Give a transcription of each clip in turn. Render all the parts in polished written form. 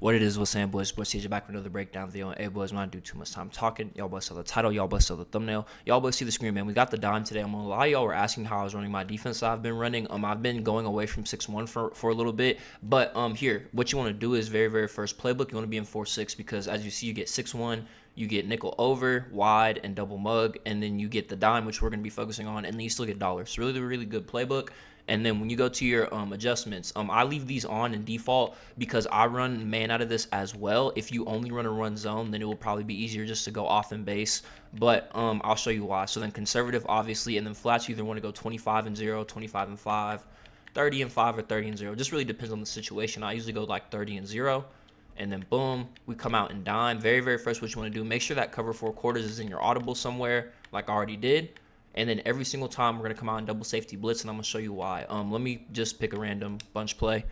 What it is, what's saying, boys? Boys, CJ back with another breakdown video. Hey, boys, I'm not do too much time talking. Y'all boys saw the title. Y'all boys saw the thumbnail. Y'all boys see the screen, man. We got the dime today. I'm gonna lie, y'all were asking how I was running my defense that I've been running. I've been going away from 6-1 for a little bit, but here, what you want to do is very first playbook. You want to be in 4-6 because as you see, you get 6-1. You get nickel over, wide, and double mug, and then you get the dime, which we're going to be focusing on, and then you still get dollars. Really good playbook. And then when you go to your adjustments, I leave these on in default because I run man out of this as well. If you only run a run zone, then it will probably be easier just to go off in base. But I'll show you why. So then conservative, obviously, and then flats, you either want to go 25-0, 25-5, 30-5, or 30-0. Just really depends on the situation. I usually go like 30-0. And then boom, we come out in dime. Very first, what you want to do, make sure that cover 4 quarters is in your audible somewhere, like I already did. And then every single time we're going to come out in double safety blitz, and I'm going to show you why. Let me just pick a random bunch play.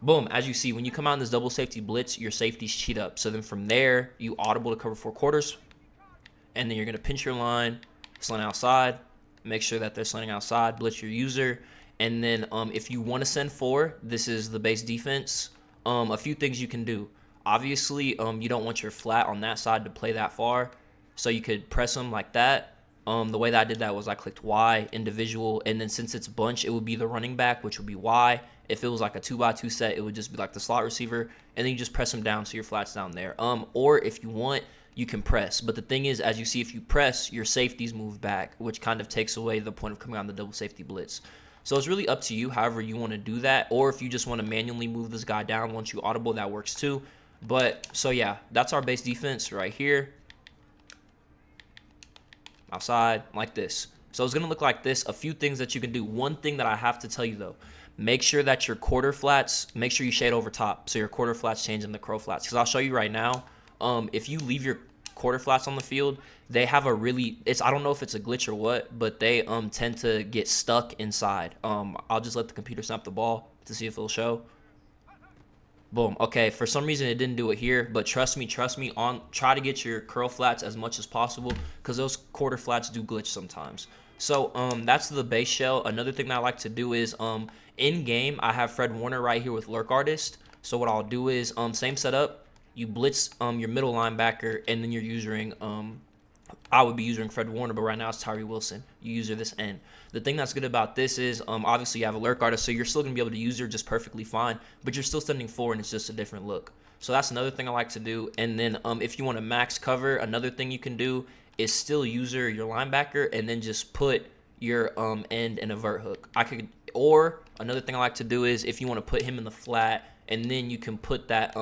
Boom, as you see, when you come out in this double safety blitz, your safeties cheat up. So then from there, you audible to cover 4 quarters. And then you're going to pinch your line, slant outside, make sure that they're slanting outside, blitz your user. And then if you want to send 4, this is the base defense. A few things you can do. Obviously, you don't want your flat on that side to play that far. So you could press them like that. The way that I did that was I clicked Y, individual, and then since it's bunch, it would be the running back, which would be Y. If it was like a 2x2 set, it would just be like the slot receiver, and then you just press them down so your flat's down there. Or if you want, you can press. But the thing is, as you see, if you press, your safeties move back, which kind of takes away the point of coming on the double safety blitz. So it's really up to you, however you want to do that, or if you just want to manually move this guy down once you audible, that works too. But so yeah, that's our base defense right here. Outside like this. So it's going to look like this. A few things that you can do. One thing that I have to tell you though, make sure that your quarter flats, make sure you shade over top so your quarter flats change into crow flats, because I'll show you right now. If you leave your quarter flats on the field, they have a really, I don't know if it's a glitch or what, but they tend to get stuck inside. I'll just let the computer snap the ball to see if it'll show. Boom. Okay, for some reason it didn't do it here, but trust me, try to get your curl flats as much as possible because those quarter flats do glitch sometimes. So that's the base shell. Another thing that I like to do is in game I have Fred Warner right here with lurk artist. So what I'll do is same setup, you blitz your middle linebacker, and then you're using I would be using Fred Warner, but right now it's Tyree Wilson. You use her this end. The thing that's good about this is obviously you have a lurk artist, so you're still going to be able to use her just perfectly fine, but you're still sending 4 and it's just a different look. So that's another thing I like to do. And then if you want to max cover, another thing you can do is still use your linebacker and then just put your end in a vert hook. Or another thing I like to do is if you want to put him in the flat and then you can put that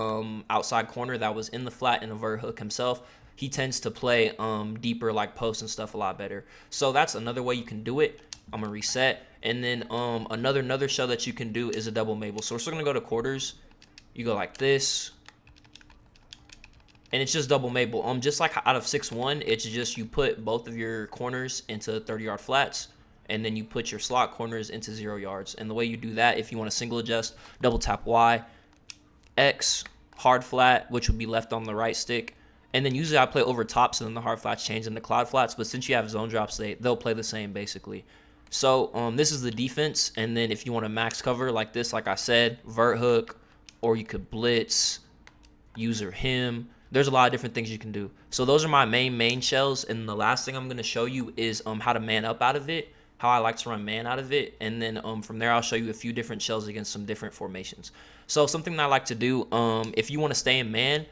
outside corner that was in the flat in a vert hook himself. He tends to play deeper like posts and stuff a lot better. So that's another way you can do it. I'm going to reset. And then another shell that you can do is a double Mabel. So we're still going to go to quarters. You go like this. And it's just double Mabel. Just like out of 6-1, it's just you put both of your corners into 30-yard flats. And then you put your slot corners into 0 yards. And the way you do that, if you want to single adjust, double tap Y, X, hard flat, which would be left on the right stick. And then usually I play over top, so then the hard flats change into cloud flats. But since you have zone drops, they'll play the same basically. So this is the defense. And then if you want to max cover like this, like I said, vert hook, or you could blitz, user him. There's a lot of different things you can do. So those are my main shells. And the last thing I'm going to show you is how to man up out of it, how I like to run man out of it. And then from there, I'll show you a few different shells against some different formations. So something that I like to do, if you want to stay in man,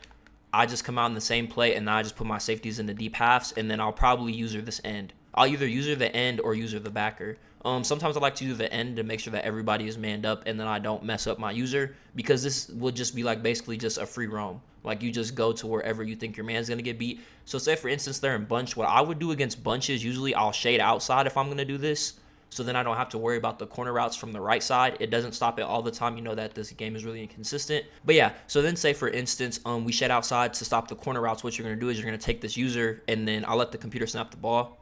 I just come out in the same play and I just put my safeties in the deep halves, and then I'll probably use her this end. I'll either use her the end or use her the backer. Sometimes I like to use the end to make sure that everybody is manned up and then I don't mess up my user, because this will just be like basically just a free roam. Like you just go to wherever you think your man's going to get beat. So say for instance they're in bunch. What I would do against bunches, usually I'll shade outside if I'm going to do this. So then I don't have to worry about the corner routes from the right side. It doesn't stop it all the time. You know that this game is really inconsistent. But yeah, so then say for instance, we shed outside to stop the corner routes. What you're going to do is you're going to take this user, and then I'll let the computer snap the ball.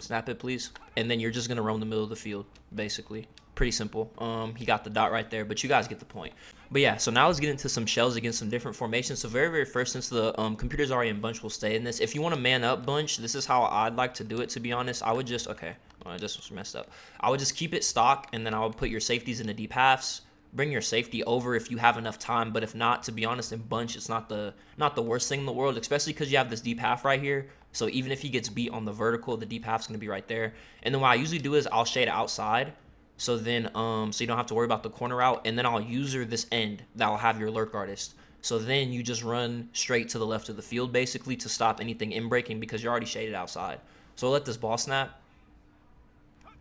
Snap it, please. And then you're just going to roam the middle of the field, basically. Pretty simple. He got the dot right there, but you guys get the point. But yeah, so now let's get into some shells against some different formations. So very first, since the computer's already in bunch, we'll stay in this. If you want to man up bunch, this is how I'd like to do it, to be honest. I would just, okay, this was messed up. I would just keep it stock, and then I would put your safeties in the deep halves. bring your safety over if you have enough time. But if not, to be honest, in bunch, it's not the worst thing in the world, especially because you have this deep half right here. So even if he gets beat on the vertical, the deep half's going to be right there. And then what I usually do is I'll shade outside. So then, so you don't have to worry about the corner route. And then I'll user this end that will have your lurk artist. So then you just run straight to the left of the field, basically, to stop anything in breaking because you're already shaded outside. So I'll let this ball snap.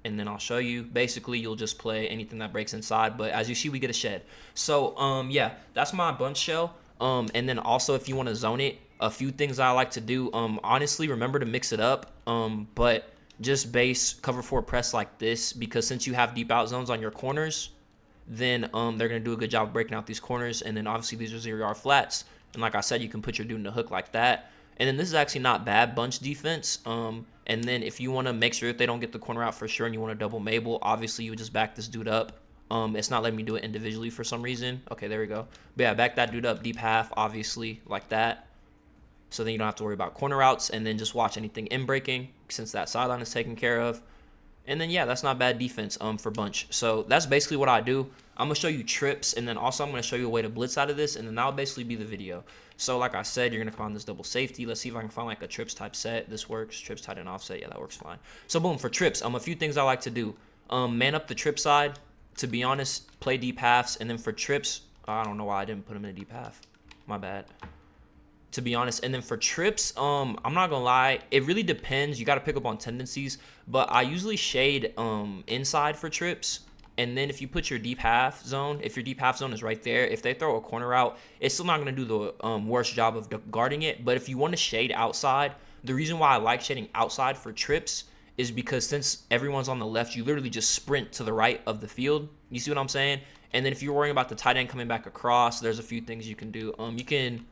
And then I'll show you. Basically, you'll just play anything that breaks inside. But as you see, we get a shed. So, yeah, that's my bunch shell. And then also, if you want to zone it, a few things I like to do. Honestly, remember to mix it up. But just base cover 4 press like this, because since you have deep out zones on your corners, then they're going to do a good job of breaking out these corners. And then obviously these are 0-yard flats. And like I said, you can put your dude in the hook like that. And then this is actually not bad bunch defense. And then if you want to make sure that they don't get the corner out for sure and you want to double Mabel, obviously you would just back this dude up. It's not letting me do it individually for some reason. Okay, there we go. But yeah, back that dude up deep half, obviously, like that. So then you don't have to worry about corner routes, and then just watch anything in breaking since that sideline is taken care of. And then, yeah, that's not bad defense for bunch. So that's basically what I do. I'm going to show you trips, and then also I'm going to show you a way to blitz out of this, and then that'll basically be the video. So like I said, you're going to find this double safety. Let's see if I can find like a trips type set. This works. Trips tight end offset. Yeah, that works fine. So boom, for trips, a few things I like to do. Man up the trip side. To be honest, play deep halves. And then for trips, I don't know why I didn't put him in a deep half. My bad. To be honest. And then for trips, I'm not gonna lie, it really depends. You got to pick up on tendencies, but I usually shade inside for trips. And then if you put your deep half zone, if your deep half zone is right there, if they throw a corner out, it's still not going to do the worst job of guarding it. But if you want to shade outside, the reason why I like shading outside for trips is because since everyone's on the left, you literally just sprint to the right of the field. You see what I'm saying? And then if you're worrying about the tight end coming back across, there's a few things you can do. You can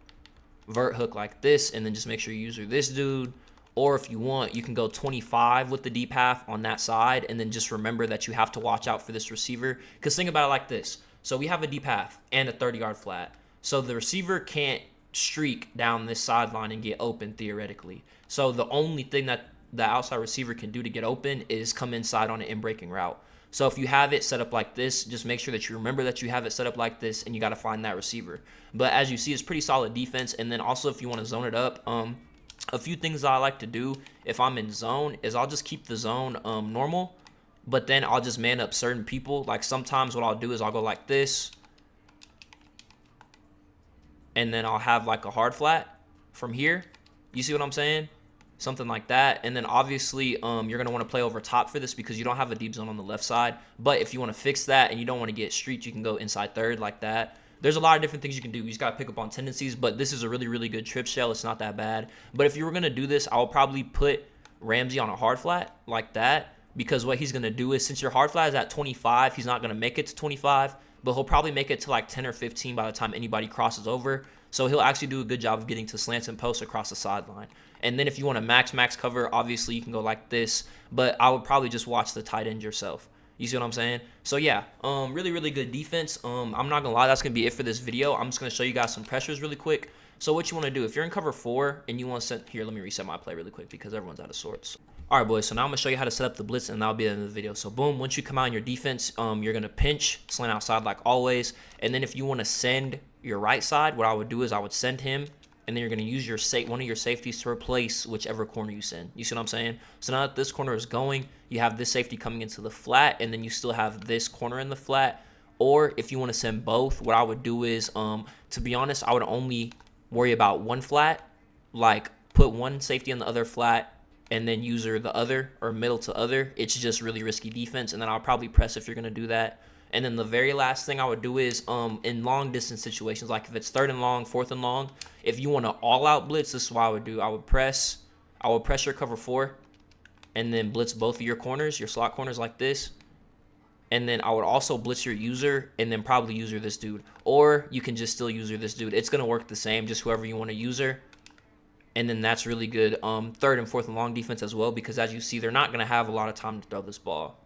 vert hook like this and then just make sure you use this dude. Or if you want, you can go 25 with the deep half on that side, and then just remember that you have to watch out for this receiver. Because think about it like this. So we have a deep half and a 30-yard flat. So the receiver can't streak down this sideline and get open theoretically. So the only thing that the outside receiver can do to get open is come inside on an in-breaking route. So if you have it set up like this, just make sure that you remember that you have it set up like this, and you got to find that receiver. But as you see, it's pretty solid defense. And then also if you want to zone it up, a few things I like to do if I'm in zone is I'll just keep the zone normal, but then I'll just man up certain people. Like sometimes what I'll do is I'll go like this, and then I'll have like a hard flat from here. You see what I'm saying? Something like that. And then obviously you're going to want to play over top for this because you don't have a deep zone on the left side. But if you want to fix that and you don't want to get streaked, you can go inside third like that. There's a lot of different things you can do. You just got to pick up on tendencies, but this is a really, really good trip shell. It's not that bad. But if you were going to do this, I'll probably put Ramsey on a hard flat like that, because what he's going to do is, since your hard flat is at 25, he's not going to make it to 25, but he'll probably make it to like 10 or 15 by the time anybody crosses over. So he'll actually do a good job of getting to slants and posts across the sideline. And then if you want to max cover, obviously you can go like this, but I would probably just watch the tight end yourself. You see what I'm saying? So yeah, really, really good defense. I'm not gonna lie, that's gonna be it for this video. I'm just gonna show you guys some pressures really quick. So what you want to do, if you're in cover 4 and you want to set, here, let me reset my play really quick because everyone's out of sorts. All right, boys, so now I'm gonna show you how to set up the blitz, and that'll be the end of the video. So boom, once you come out in your defense, you're gonna pinch, slant outside like always, and then if you want to send your right side, what I would do is I would send him, and then you're going to use your one of your safeties to replace whichever corner you send. You see what I'm saying? So now that this corner is going, you have this safety coming into the flat, and then you still have this corner in the flat. Or if you want to send both, what I would do is, to be honest, I would only worry about one flat, like put one safety in the other flat, and then user the other, or middle to other. It's just really risky defense, and then I'll probably press if you're going to do that. And then the very last thing I would do is, in long distance situations, like if it's 3rd and long, 4th and long, if you want to all out blitz, this is what I would do. I would press your cover 4, and then blitz both of your corners, your slot corners like this. And then I would also blitz your user, and then probably user this dude. Or you can just still user this dude. It's going to work the same, just whoever you want to user. And then that's really good 3rd and 4th and long defense as well, because as you see, they're not going to have a lot of time to throw this ball.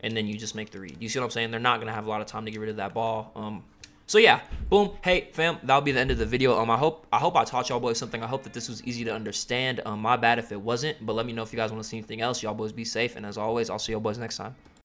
And then you just make the read. You see what I'm saying? They're not going to have a lot of time to get rid of that ball. So yeah, boom. Hey, fam, that'll be the end of the video. I hope I taught y'all boys something. I hope that this was easy to understand. My bad if it wasn't, but let me know if you guys want to see anything else. Y'all boys be safe, and as always, I'll see y'all boys next time.